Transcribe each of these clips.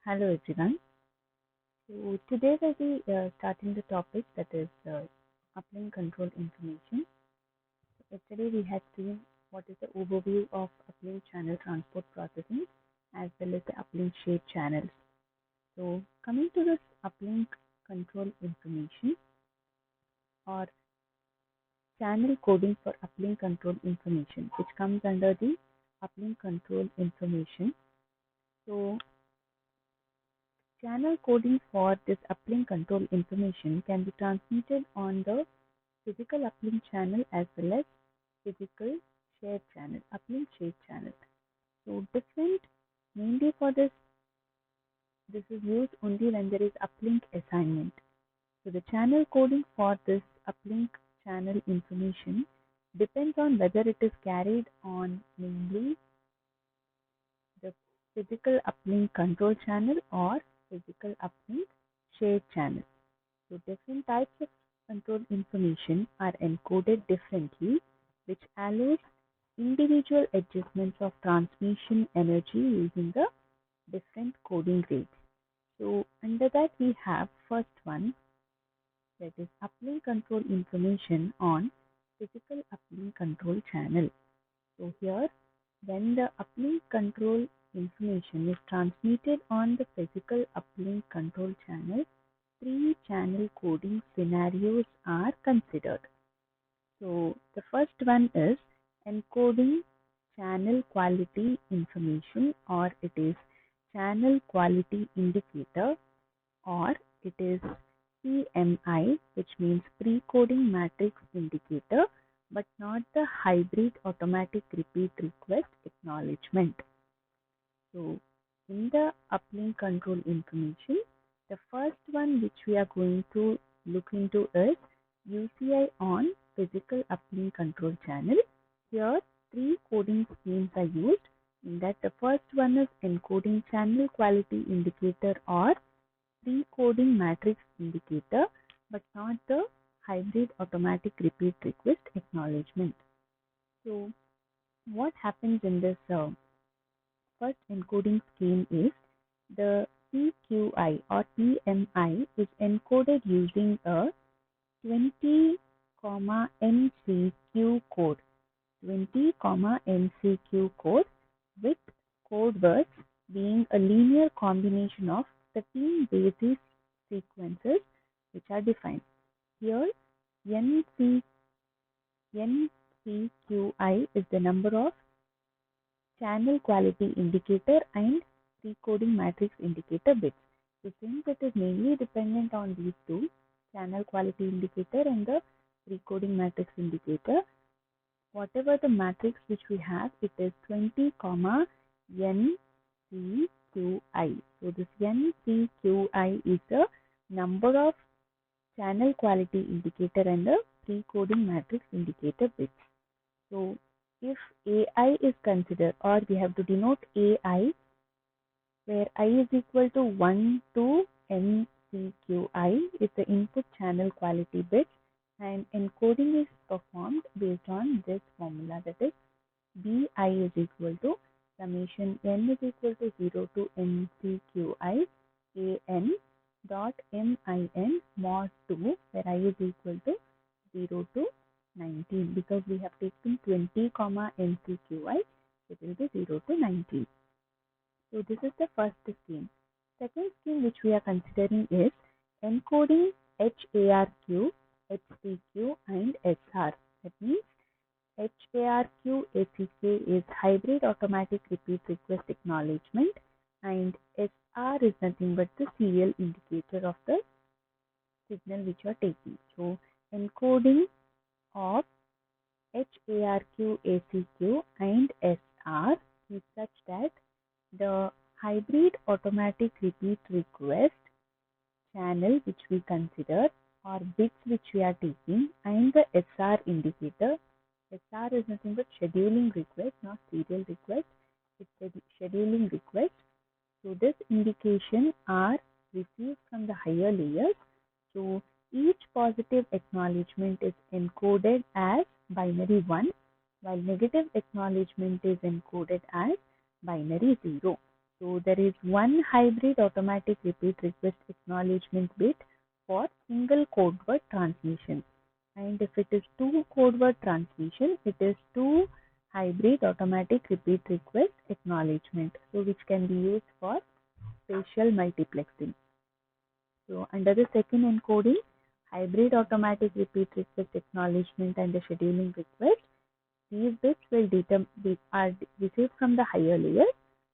Hello everyone. So today we'll be starting the topic that is uplink control information. Yesterday we had seen what is the overview of uplink channel transport processing as well as the uplink shared channels. So coming to this uplink control information or channel coding for uplink control information, which comes under the uplink control information. So channel coding for this uplink control information can be transmitted on the physical uplink channel as well as physical shared channel, uplink shared channel. So different mainly for this is used only when there is uplink assignment. So the channel coding for this uplink channel information depends on whether it is carried on mainly the physical uplink control channel or physical uplink shared channel. So different types of control information are encoded differently, which allows individual adjustments of transmission energy using the different coding rates. So under that we have first one, that is uplink control information on physical uplink control channel. So here when the uplink control information is transmitted on the physical uplink control channel, three channel coding scenarios are considered. So the first one is encoding channel quality information, or it is channel quality indicator, or it is PMI, which means pre-coding matrix indicator, but not the hybrid automatic repeat request acknowledgement. So in the uplink control information, the first one which we are going to look into is UCI on physical uplink control channel. Here three coding schemes are used. In that the first one is encoding channel quality indicator or pre-coding matrix indicator, but not the hybrid automatic repeat request acknowledgement. So what happens in this first encoding scheme is the PQI or PMI is encoded using a 20, MCQ code, 20, MCQ code with code words being a linear combination of 13 basis sequences which are defined. Here NCQI is the number of channel quality indicator and pre-coding matrix indicator bits. So since it is mainly dependent on these two, channel quality indicator and the pre-coding matrix indicator, whatever the matrix which we have, it is 20, NCQI. So this NCQI is the number of channel quality indicator and the pre-coding matrix indicator bits. So if AI is considered, or we have to denote AI, where I is equal to 1 to NCQI is the input channel quality bit, and encoding is performed based on this formula, that is BI is equal to summation n is equal to 0 to NCQI AN dot MIN mod 2, where I is equal to 0 to 19, because we have taken 20, NCQI, it will be 0 to 19. So this is the first scheme. Second scheme which we are considering is encoding HARQ, HCQ and SR. That means HARQ ACK is hybrid automatic repeat request acknowledgement, and SR is nothing but the serial indicator of the signal which you are taking. So encoding of HARQ, ACQ and SR is such that the hybrid automatic repeat request channel which we consider, or bits which we are taking, and the SR indicator. SR is nothing but scheduling request, not serial request. It's a scheduling request. So this indication are received from the higher layers. So each positive acknowledgement is encoded as binary 1, while negative acknowledgement is encoded as binary 0. So there is one hybrid automatic repeat request acknowledgement bit for single code word transmission. And if it is two code word transmission, it is two hybrid automatic repeat request acknowledgement. So which can be used for spatial multiplexing. So under the second encoding, hybrid automatic repeat request acknowledgement and the scheduling request, these bits will are received from the higher layer.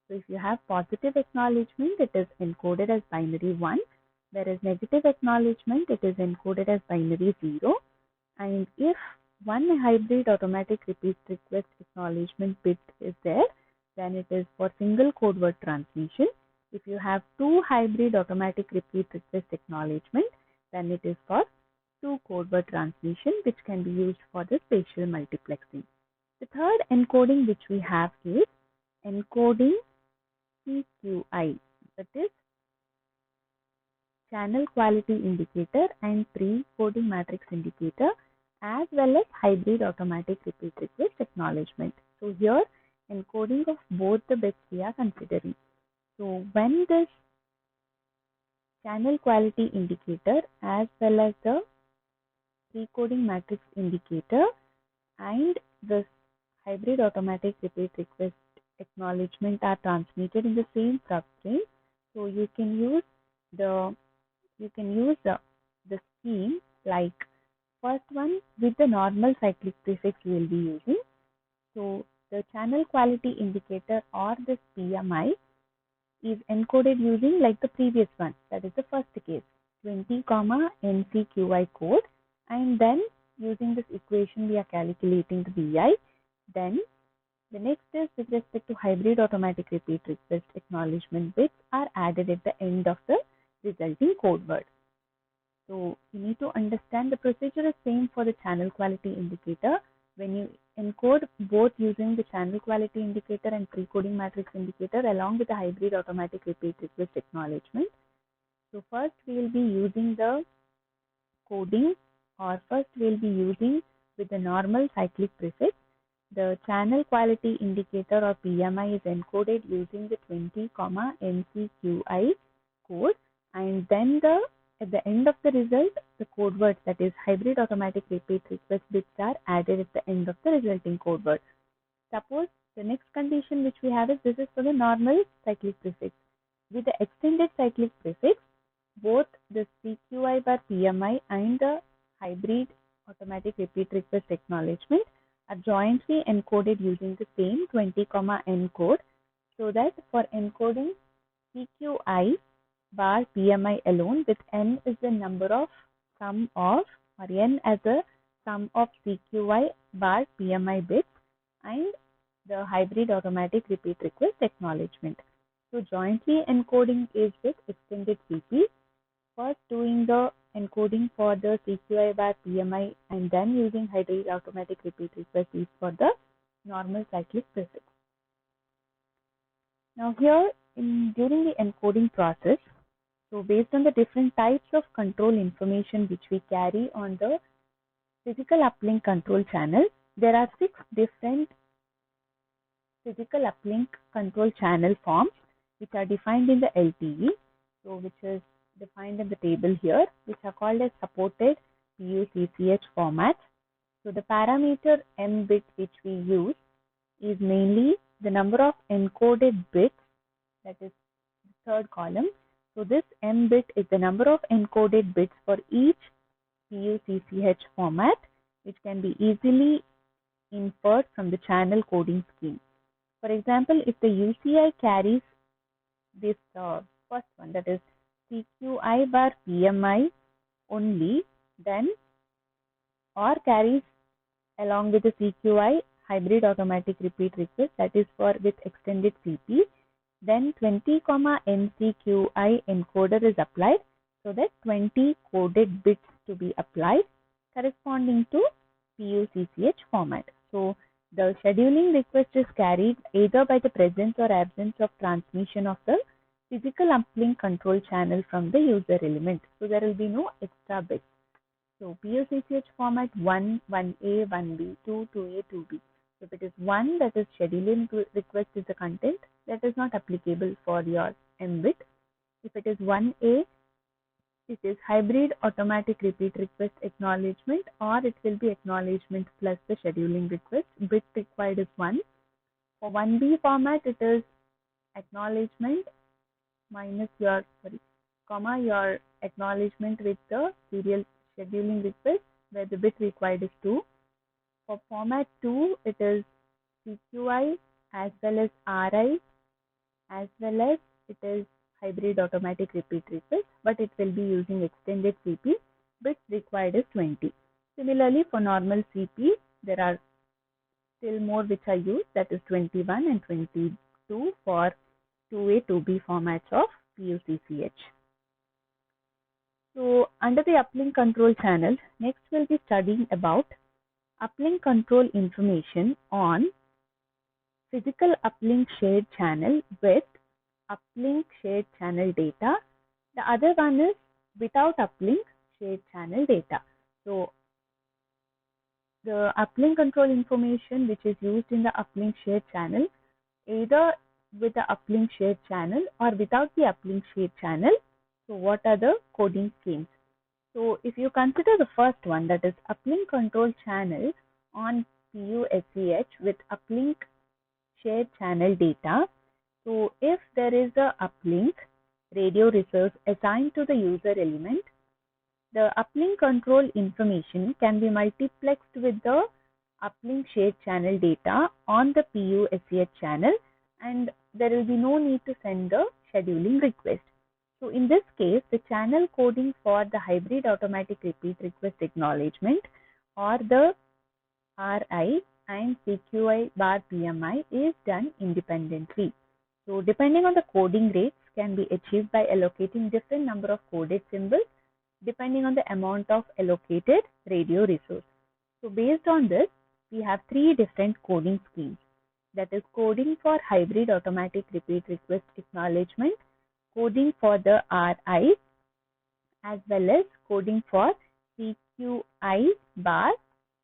So if you have positive acknowledgement, it is encoded as binary 1, whereas negative acknowledgement, it is encoded as binary 0. And if one hybrid automatic repeat request acknowledgement bit is there, then it is for single code word transmission. If you have two hybrid automatic repeat request acknowledgement, then it is for two code word transmission, which can be used for the spatial multiplexing. The third encoding which we have is encoding CQI, that is channel quality indicator and pre-coding matrix indicator, as well as hybrid automatic repeat request acknowledgement. So here encoding of both the bits we are considering. So when this channel quality indicator as well as the pre-coding matrix indicator and the hybrid automatic repeat request acknowledgement are transmitted in the same substring, so you can use the scheme like first one with the normal cyclic prefix we will be using. So the channel quality indicator or this PMI is encoded using like the previous one, that is the first case, 20, NCQI code, and then using this equation we are calculating the BI. Then the next is with respect to hybrid automatic repeat request acknowledgement bits are added at the end of the resulting code word. So you need to understand the procedure is same for the channel quality indicator. When you encode both using the channel quality indicator and pre-coding matrix indicator along with the hybrid automatic repeat request acknowledgement. So first we will be using the coding, or first we will be using with the normal cyclic prefix. The channel quality indicator or PMI is encoded using the 20, NCQI code, and then at the end of the result, the code word, that is hybrid automatic repeat request bits are added at the end of the resulting code word. Suppose the next condition which we have is this is for the normal cyclic prefix. With the extended cyclic prefix, both the CQI bar PMI and the hybrid automatic repeat request acknowledgement are jointly encoded using the same 20, N code, so that for encoding CQI bar PMI alone, with N is the number of sum of, or N as a sum of CQI bar PMI bits and the hybrid automatic repeat request acknowledgement. So jointly encoding is with extended CP. First doing the encoding for the CQI bar PMI and then using hybrid automatic repeat request is for the normal cyclic prefix. Now here during the encoding process, so based on the different types of control information which we carry on the physical uplink control channel, there are 6 different physical uplink control channel forms which are defined in the LTE, so which is defined in the table here, which are called as supported PUCCH format. So the parameter M bit which we use is mainly the number of encoded bits, that is the third column. So this M bit is the number of encoded bits for each PUCCH format, which can be easily inferred from the channel coding scheme. For example, if the UCI carries this first one, that is CQI bar PMI only, then or carries along with the CQI hybrid automatic repeat request, that is for with extended CP, then 20, NCQI encoder is applied, so that 20 coded bits to be applied corresponding to PUCCH format. So the scheduling request is carried either by the presence or absence of transmission of the physical uplink control channel from the user element. So there will be no extra bits. So PUCCH format 1, 1A, 1B, 2, 2A, 2B. So if it is 1, that is scheduling request is the content, that is not applicable for your mbit. If it is 1A, it is hybrid automatic repeat request acknowledgement, or it will be acknowledgement plus the scheduling request. Bit required is 1. For 1B format, it is acknowledgement minus your, comma, your acknowledgement with the serial scheduling request, where the bit required is 2. For format 2, it is CQI as well as RI, as well as it is hybrid automatic repeat request, but it will be using extended CP. Bits required is 20. Similarly, for normal CP, there are still more which are used, that is 21 and 22 for 2A, 2B formats of PUCCH. So under the uplink control channel, next we'll be studying about uplink control information on physical uplink shared channel with uplink shared channel data. The other one is without uplink shared channel data. So the uplink control information which is used in the uplink shared channel, either with the uplink shared channel or without the uplink shared channel. So what are the coding schemes? So if you consider the first one, that is uplink control channel on PUSCH with uplink shared channel data. So if there is a uplink radio resource assigned to the user element, the uplink control information can be multiplexed with the uplink shared channel data on the PUSCH channel, and there will be no need to send the scheduling request. So in this case, the channel coding for the hybrid automatic repeat request acknowledgement, or the RI and CQI bar PMI, is done independently. So depending on the coding rates can be achieved by allocating different number of coded symbols depending on the amount of allocated radio resource. So based on this, we have 3 different coding schemes. That is coding for hybrid automatic repeat request acknowledgement, coding for the RI, as well as coding for CQI bar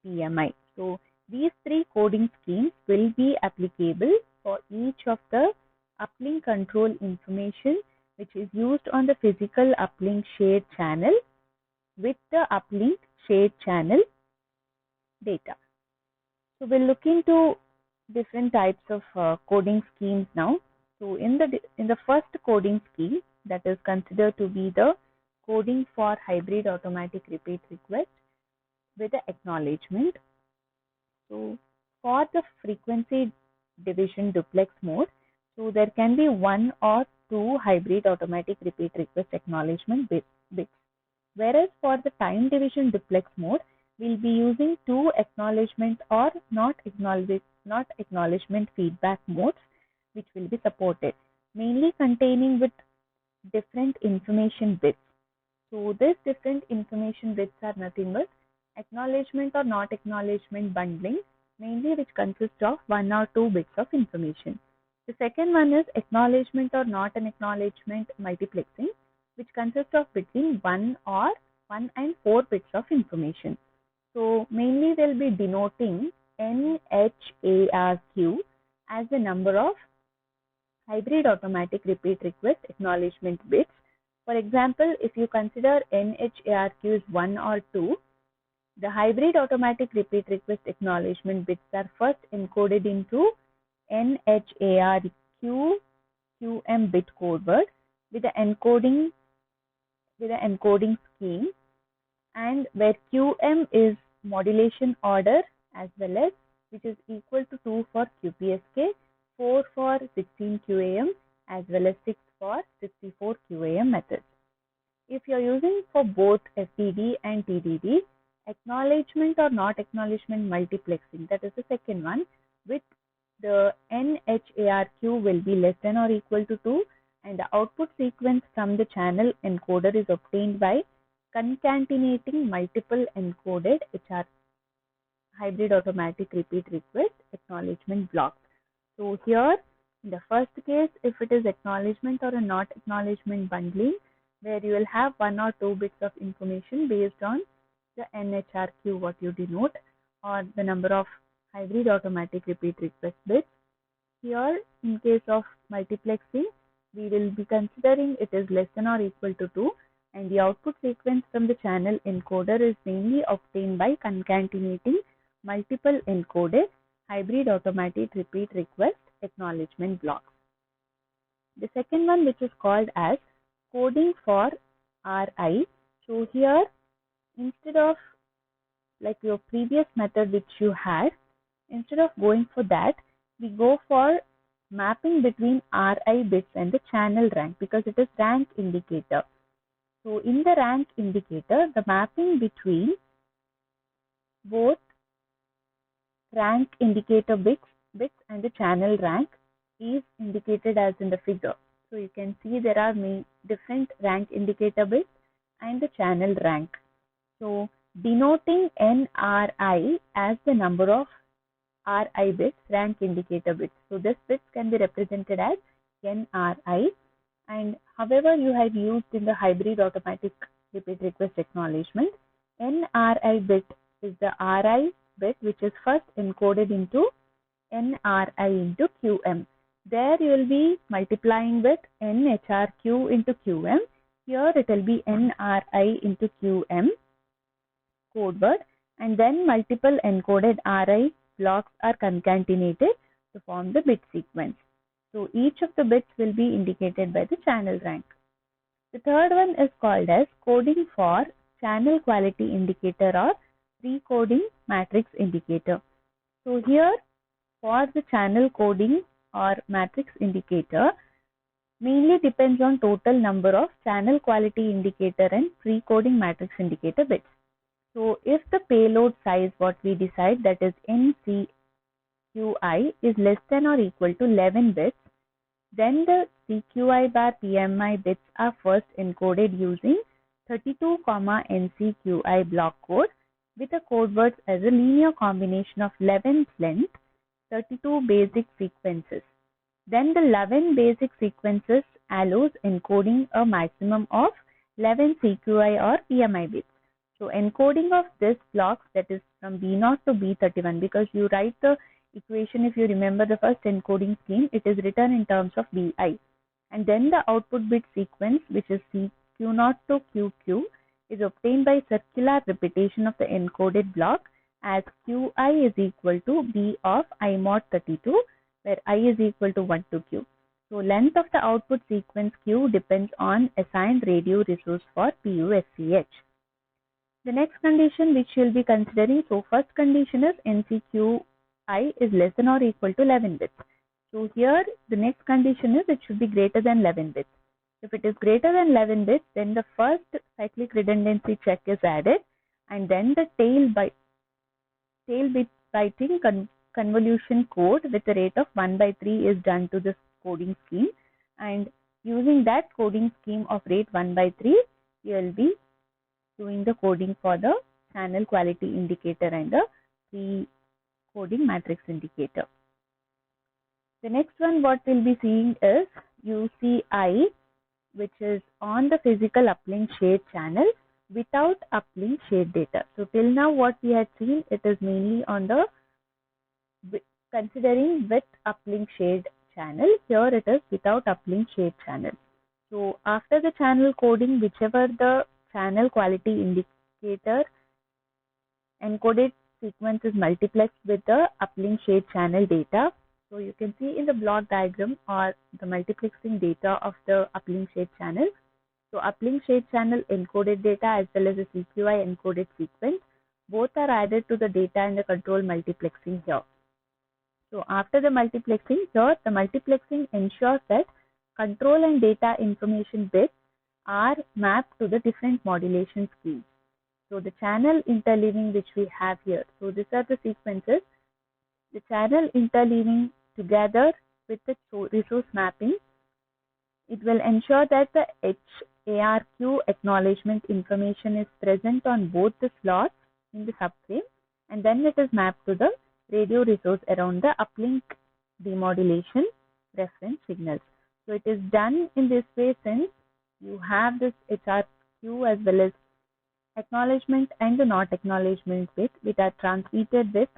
PMI. So these 3 coding schemes will be applicable for each of the uplink control information which is used on the physical uplink shared channel with the uplink shared channel data. So we'll look into different types of coding schemes now. So in the first coding scheme, that is considered to be the coding for hybrid automatic repeat request with the acknowledgement. So for the frequency division duplex mode, so there can be 1 or 2 hybrid automatic repeat request acknowledgement bits. Whereas for the time division duplex mode, we'll be using 2 acknowledgement or not acknowledgement feedback modes which will be supported, mainly containing with different information bits. So these different information bits are nothing but acknowledgement or not acknowledgement bundling, mainly which consists of 1 or 2 bits of information. The second one is acknowledgement or not an acknowledgement multiplexing, which consists of between 1 and 4 bits of information. So mainly they'll be denoting NHARQ as the number of hybrid automatic repeat request acknowledgement bits. For example, if you consider NHARQ is 1 or 2, the hybrid automatic repeat request acknowledgement bits are first encoded into NHARQ QM bit code word with the encoding scheme, and where QM is modulation order as well as, which is equal to 2 for QPSK, 4 for 16 QAM, as well as 6 for 64 QAM methods. If you are using for both FDD and TDD, acknowledgement or not acknowledgement multiplexing, that is the second one, with the NHARQ will be less than or equal to 2, and the output sequence from the channel encoder is obtained by concatenating multiple encoded HR hybrid automatic repeat request acknowledgement blocks. So here, in the first case, if it is acknowledgement or a not acknowledgement bundling, where you will have 1 or 2 bits of information based on the NHRQ what you denote, or the number of hybrid automatic repeat request bits. Here, in case of multiplexing, we will be considering it is less than or equal to 2, and the output sequence from the channel encoder is mainly obtained by concatenating multiple encoded hybrid automatic repeat request acknowledgement blocks. The second one, which is called as coding for RI. So here, instead of like your previous method which you had, instead of going for that, we go for mapping between RI bits and the channel rank, because it is rank indicator. So in the rank indicator, the mapping between both rank indicator bits and the channel rank is indicated as in the figure. So you can see there are different rank indicator bits and the channel rank. So denoting NRI as the number of RI bits, rank indicator bits. So this bits can be represented as NRI, and however you have used in the hybrid automatic repeat request acknowledgement, NRI bit is the RI bit which is first encoded into NRI into QM. There you will be multiplying with NHRQ into QM. Here it will be NRI into QM code word, and then multiple encoded RI blocks are concatenated to form the bit sequence. So each of the bits will be indicated by the channel rank. The third one is called as coding for channel quality indicator or pre-coding matrix indicator. So here for the channel coding or matrix indicator mainly depends on total number of channel quality indicator and pre-coding matrix indicator bits. So if the payload size what we decide, that is NCQI, is less than or equal to 11 bits, then the CQI bar PMI bits are first encoded using 32, NCQI block code with the code words as a linear combination of 11's length, 32 basic sequences. Then the 11 basic sequences allows encoding a maximum of 11 CQI or PMI bits. So encoding of this blocks, that is from B0 to B31, because you write the equation, if you remember the first encoding scheme, it is written in terms of BI. And then the output bit sequence, which is Q0 to QQ, is obtained by circular repetition of the encoded block as QI is equal to B of I mod 32, where I is equal to 1 to Q. So length of the output sequence Q depends on assigned radio resource for PUSCH. The next condition which you will be considering, so first condition is NCQI is less than or equal to 11 bits. So here the next condition is it should be greater than 11 bits. If it is greater than 11 bits, then the first cyclic redundancy check is added, and then the tail bit byting convolution code with a rate of 1/3 is done to this coding scheme, and using that coding scheme of rate 1/3, you will be doing the coding for the channel quality indicator and the pre-coding matrix indicator. The next one what we'll be seeing is UCI, which is on the physical uplink shared channel without uplink shared data. So till now what we had seen, it is mainly on the considering with uplink shared channel. Here it is without uplink shared channel. So after the channel coding, whichever the channel quality indicator encoded sequence is multiplexed with the uplink shared channel data. So you can see in the block diagram or the multiplexing data of the uplink shared channel. So uplink shared channel encoded data as well as the CQI encoded sequence, both are added to the data in the control multiplexing here. So after the multiplexing here, the multiplexing ensures that control and data information bits are mapped to the different modulation schemes. So the channel interleaving which we have here. So these are the sequences. The channel interleaving together with the resource mapping, it will ensure that the HARQ acknowledgement information is present on both the slots in the subframe, and then it is mapped to the radio resource around the uplink demodulation reference signals. So it is done in this way since you have this HRQ as well as acknowledgement and the not acknowledgement bit which are transmitted with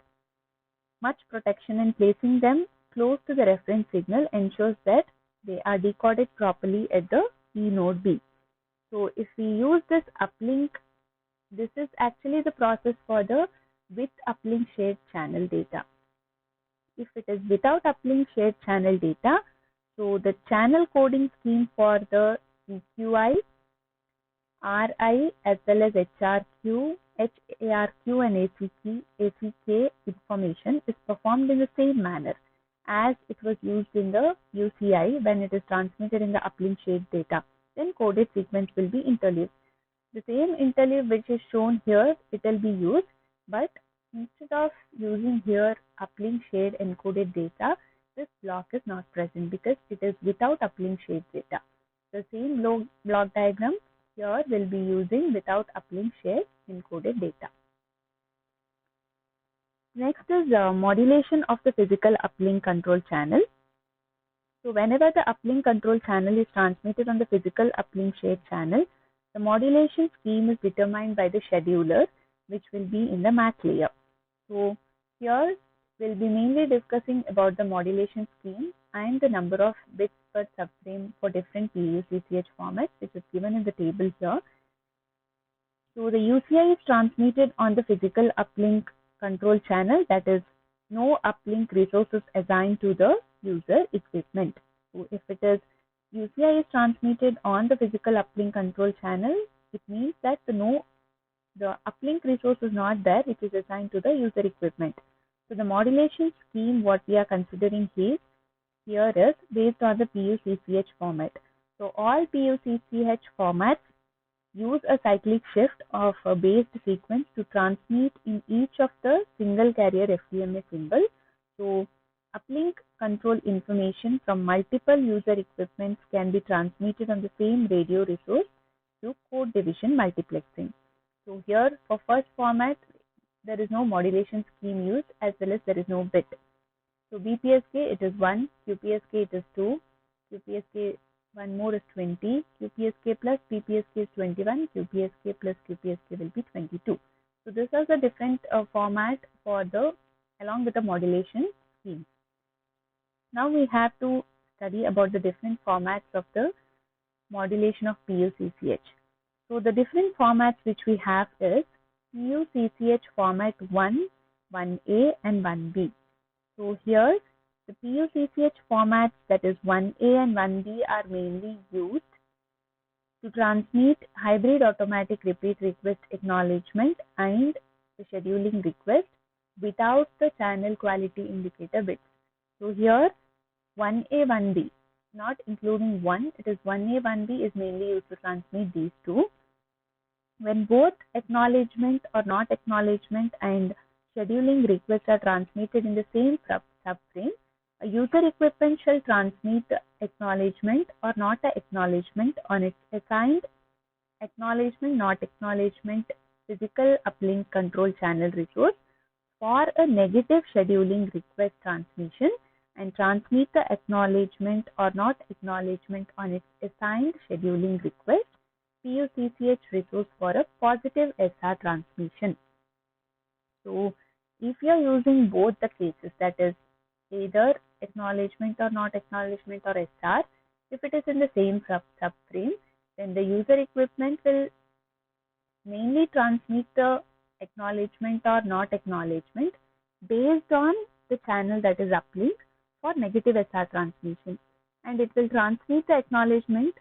much protection, and placing them close to the reference signal ensures that they are decoded properly at the P node B. So if we use this uplink, this is actually the process for the with uplink shared channel data. If it is without uplink shared channel data, so the channel coding scheme for the EQI, RI as well as HRQ, HARQ and ACK information is performed in the same manner as it was used in the UCI when it is transmitted in the uplink shared data. Then coded sequence will be interleaved. The same interleave which is shown here, it will be used, but instead of using here uplink shared encoded data, this block is not present because it is without uplink shared data. The same block diagram here will be using without uplink shared encoded data. Next is modulation of the physical uplink control channel. So whenever the uplink control channel is transmitted on the physical uplink shared channel, the modulation scheme is determined by the scheduler, which will be in the MAC layer. So here we'll be mainly discussing about the modulation scheme and the number of bits per subframe for different PUCCH formats, which is given in the table here. So the UCI is transmitted on the physical uplink control channel, that is, no uplink resources assigned to the user equipment. So if it is UCI is transmitted on the physical uplink control channel, it means that the uplink resource is not there, it is assigned to the user equipment. So the modulation scheme what we are considering here is based on the PUCCH format. So all PUCCH formats use a cyclic shift of a based sequence to transmit in each of the single carrier FDMA symbol. So uplink control information from multiple user equipments can be transmitted on the same radio resource through code division multiplexing. So here for first format, there is no modulation scheme used as well as there is no bit. So BPSK it is 1, QPSK it is 2, QPSK one more is 20, QPSK plus PPSK is 21, QPSK plus QPSK will be 22. So this is a different format for along with the modulation scheme. Now we have to study about the different formats of the modulation of PUCCH. So the different formats which we have is PUCCH format 1, 1A and 1B. So here the PUCCH formats, that is 1A and 1B, are mainly used to transmit hybrid automatic repeat request acknowledgement and the scheduling request without the channel quality indicator bits. So here 1A, 1B, not including 1, it is 1A, 1B is mainly used to transmit these two. When both acknowledgement or not acknowledgement and scheduling requests are transmitted in the same subframe, a user equipment shall transmit acknowledgement or not acknowledgement on its assigned acknowledgement, not acknowledgement physical uplink control channel resource for a negative scheduling request transmission and transmit the acknowledgement or not acknowledgement on its assigned scheduling request PUCCH resource for a positive SR transmission. So if you are using both the cases, that is either acknowledgement or not acknowledgement or SR, if it is in the same subframe, then the user equipment will mainly transmit the acknowledgement or not acknowledgement based on the channel that is uplink for negative SR transmission, and it will transmit the acknowledgement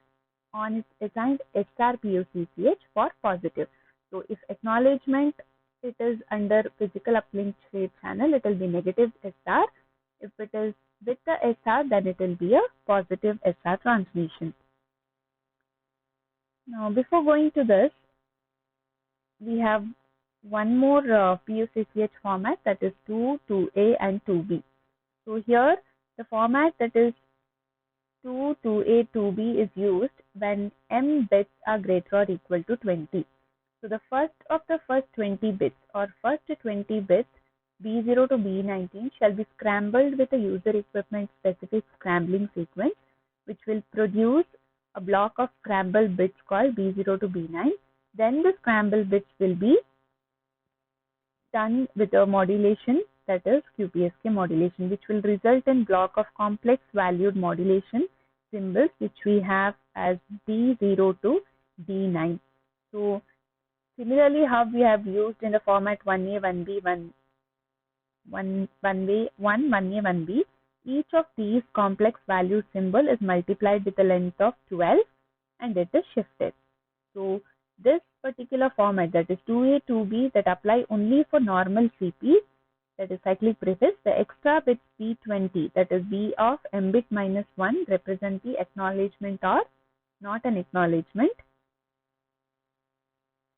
on its assigned SR PUCCH for positive. So if acknowledgement it is under physical uplink shared channel, it will be negative SR. If it is with the SR, then it will be a positive SR transmission. Now, before going to this, we have one more PUCCH format, that is 2, 2A and 2B. So here the format that is 2, 2A, 2B is used when M bits are greater or equal to 20. So the first 20 bits or first 20 bits B0 to B19 shall be scrambled with a user equipment specific scrambling sequence, which will produce a block of scrambled bits called B0 to B9. Then the scrambled bits will be done with a modulation, that is QPSK modulation, which will result in block of complex valued modulation symbols, which we have as D0 to D9. So similarly, how we have used in the format 1A, 1B, 1A, 1A, 1B, each of these complex valued symbol is multiplied with a length of 12 and it is shifted. So this particular format, that is 2A, 2B, that apply only for normal CP, that is cyclic prefix. The extra bits B20, that is B of M bit minus 1, represent the acknowledgement or not an acknowledgement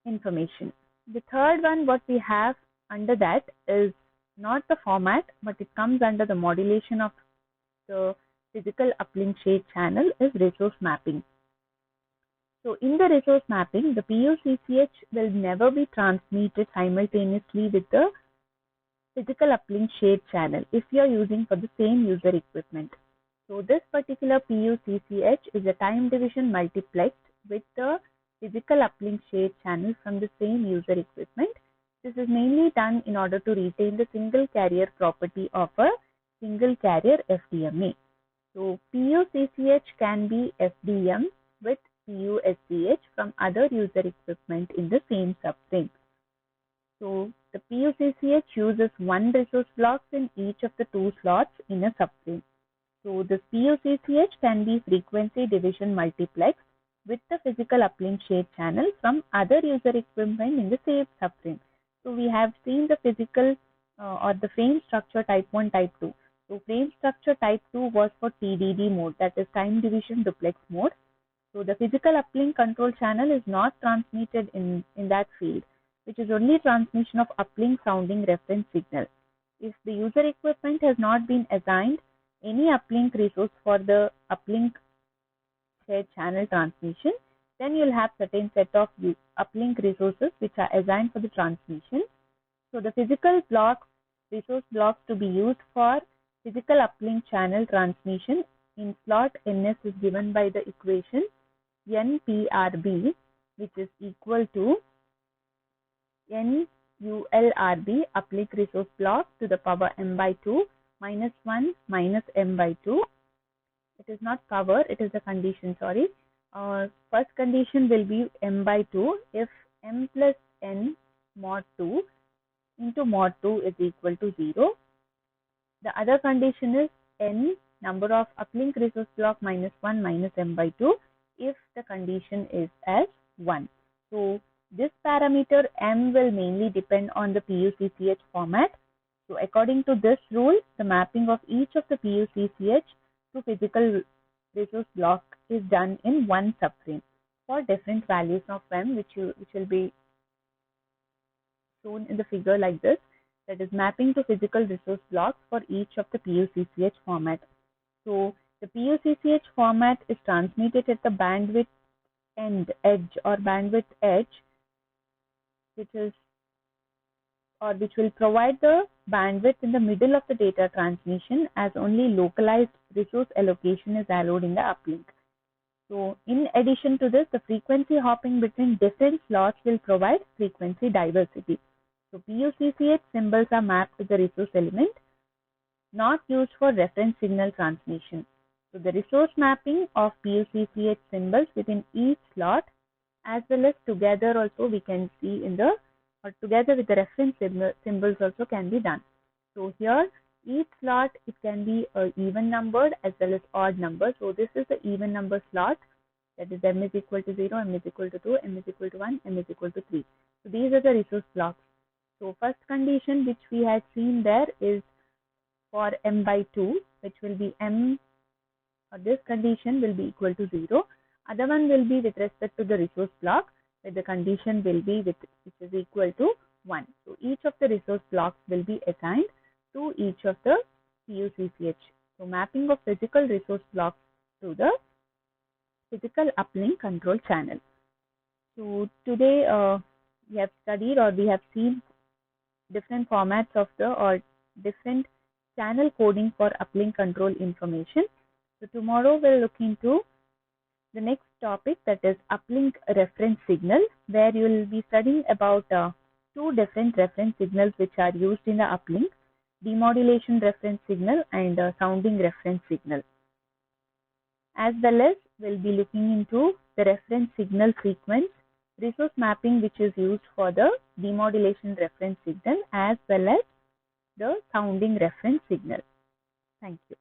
information. The third one, what we have under that is not the format, but it comes under the modulation of the physical uplink shade channel, is resource mapping. So in the resource mapping, the PUCCH will never be transmitted simultaneously with the physical uplink shade channel if you are using for the same user equipment. So this particular PUCCH is a time division multiplexed with the physical uplink shade channel from the same user equipment. This is mainly done in order to retain the single carrier property of a single carrier FDMA. So PUCCH can be FDM with PUSCH from other user equipment in the same subframe. So the PUCCH uses one resource blocks in each of the two slots in a subframe. So this PUCCH can be frequency division multiplexed with the physical uplink shade channel from other user equipment in the same subframe. So we have seen the physical or the frame structure type 1, type 2. So frame structure type 2 was for TDD mode, that is time division duplex mode. So the physical uplink control channel is not transmitted in that field, which is only transmission of uplink sounding reference signal. If the user equipment has not been assigned any uplink resource for the uplink shared channel transmission, then you'll have certain set of uplink resources which are assigned for the transmission. So the physical blocks, resource blocks to be used for physical uplink channel transmission in slot NS is given by the equation NPRB, which is equal to NULRB uplink resource block to the power M by 2 minus 1 minus M by 2. It is not power, it is a condition, sorry. First condition will be M by 2 if M plus N mod 2 into mod 2 is equal to 0. The other condition is N number of uplink resource block minus 1 minus M by 2 if the condition is as 1. So this parameter M will mainly depend on the PUCCH format. So according to this rule, the mapping of each of the PUCCH to physical resource block is done in one subframe for different values of M, which will be shown in the figure like this. That is mapping to physical resource blocks for each of the PUCCH format. So the PUCCH format is transmitted at the bandwidth edge or bandwidth edge, which will provide the bandwidth in the middle of the data transmission, as only localized resource allocation is allowed in the uplink. So in addition to this, the frequency hopping between different slots will provide frequency diversity. So PUCCH symbols are mapped to the resource element, not used for reference signal transmission. So the resource mapping of PUCCH symbols within each slot, as well as together also we can see in the, or together with the reference symbols also can be done. So here each slot, it can be even numbered as well as odd number. So this is the even number slot, that is M is equal to 0, M is equal to 2, M is equal to 1, M is equal to 3. So these are the resource blocks. So first condition which we had seen there is for M by 2, which will be M, or this condition will be equal to 0. Other one will be with respect to the resource block, where the condition will be which is equal to 1. So each of the resource blocks will be assigned to each of the PUCCH. So mapping of physical resource blocks to the physical uplink control channel. So today we have studied, or we have seen different formats of the, or different channel coding for uplink control information. So tomorrow we'll look into the next topic, that is uplink reference signal, where you will be studying about two different reference signals which are used in the uplink. demodulation reference signal and sounding reference signal. As well as we'll be looking into the reference signal sequence, resource mapping, which is used for the demodulation reference signal as well as the sounding reference signal. Thank you.